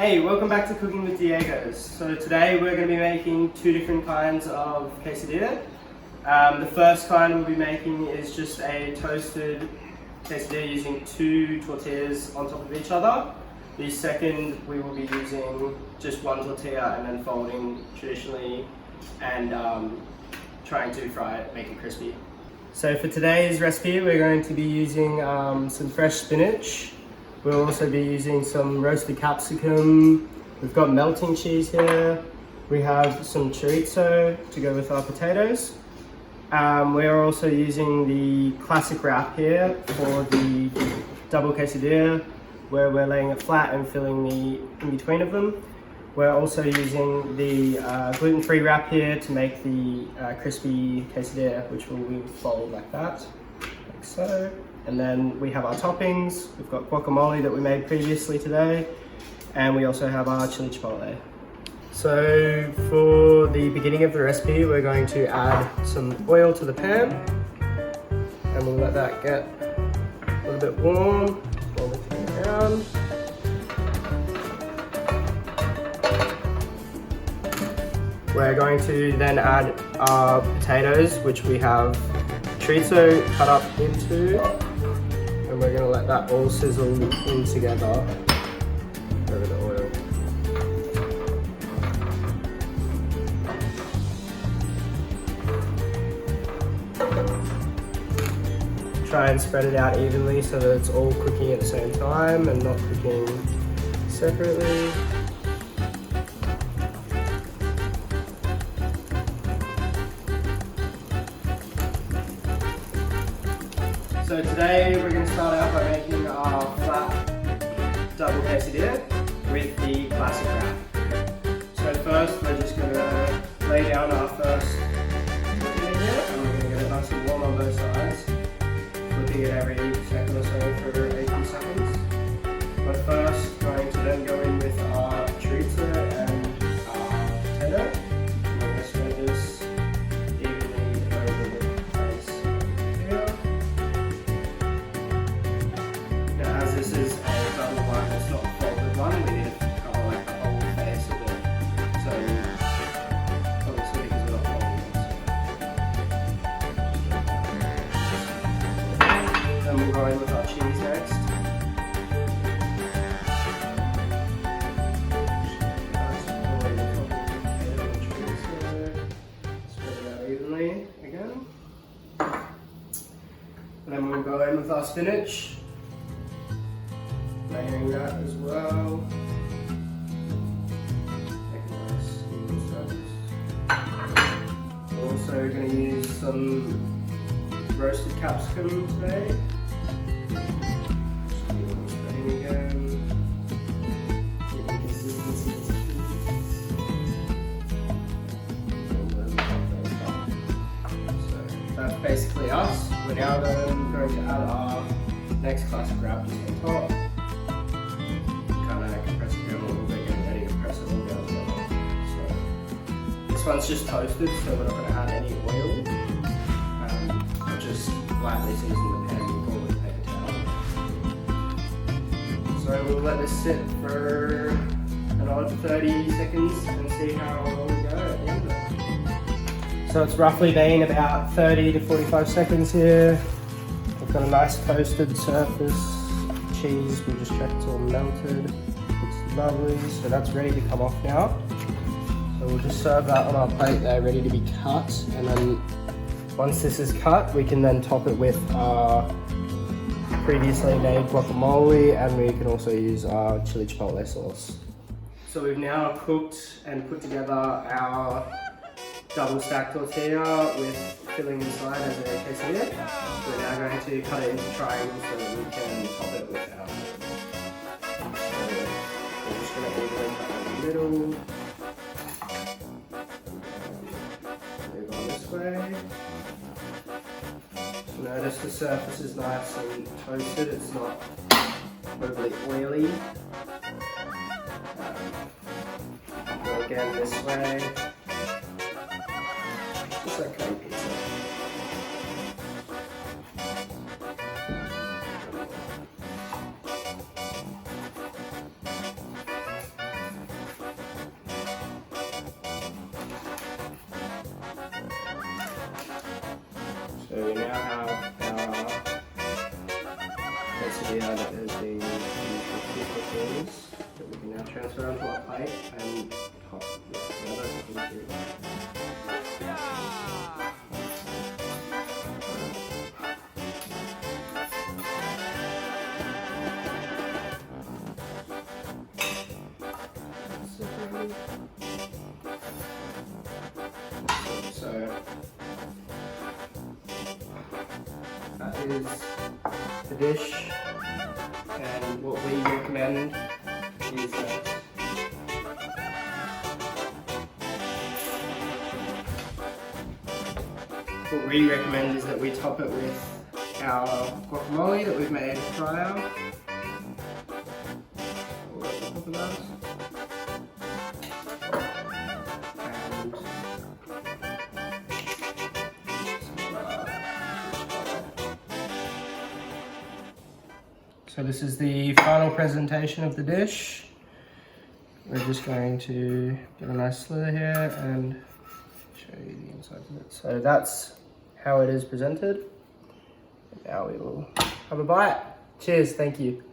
Hey, welcome back to Cooking with Diego's. So today we're going to be making two different kinds of quesadilla. The first kind we'll be making is just a toasted quesadilla using two tortillas on top of each other. The second we will be using just one tortilla and then folding traditionally and trying to fry it, make it crispy. So for today's recipe we're going to be using some fresh spinach. We'll also be using some roasted capsicum. We've got melting cheese here. We have some chorizo to go with our potatoes. We're also using the classic wrap here for the double quesadilla, where we're laying it flat and filling the in between of them. We're also using the gluten-free wrap here to make the crispy quesadilla, which will fold like that, like so. And then we have our toppings. We've got guacamole that we made previously today, and we also have our chili chipotle. So for the beginning of the recipe, we're going to add some oil to the pan, and we'll let that get a little bit warm while we're turning it around. We're going to then add our potatoes, which we have chorizo cut up into, and we're going to let that all sizzle in together over the oil. Try and spread it out evenly so that it's all cooking at the same time and not cooking separately. So today we're going to start out by making our flat double quesadilla with the classic wrap. So first we're just going to lay down our first tortilla here, and we're going to get it nice and warm on both sides, flipping it every second or so for a few seconds. But first going to then go in with our chorizo and our potato. And we're going to spread this evenly over the place here. This is a double one, it's not a folded one, we need to cover like the whole face of it. So, obviously because we're not folding it. Then we'll go in with our cheese next. Spread it out evenly again. And then we'll go in with our spinach. Layering that as well. Make a nice even surface. We're also going to use some roasted capsicum today. Spreading again. Getting consistency. So that's basically us. We're now going to add our next classic wrap just on top. This one's just toasted, so we're not going to add any oil. I'll just lightly season the pan before with a paper towel. So we'll let this sit for another 30 seconds and see how long we go at the end of it. So it's roughly been about 30 to 45 seconds here. We've got a nice toasted surface. Cheese, we'll just check it's all melted. It's lovely, so that's ready to come off now. So we'll just serve that on our plate there, ready to be cut. And then once this is cut, we can then top it with our previously made guacamole, and we can also use our chili chipotle sauce. So we've now cooked and put together our double stacked tortilla with filling inside as a quesadilla. We're now going to cut it into triangles so that we can top it with our. So we're just going to evenly cut it in the middle. Move on this way. Notice the surface is nice and toasted, it's not overly oily. Go again this way. Just like cutting pizza. So we now have our quesadilla that has been used with two tortillas that we can now transfer onto our plate and top with the other into. So that is the dish, and what we recommend is that we top it with our guacamole that we've made prior. So this is the final presentation of the dish. We're just going to get a nice slither here and show you the insides of it. So that's how it is presented. And now we will have a bite. Cheers, thank you.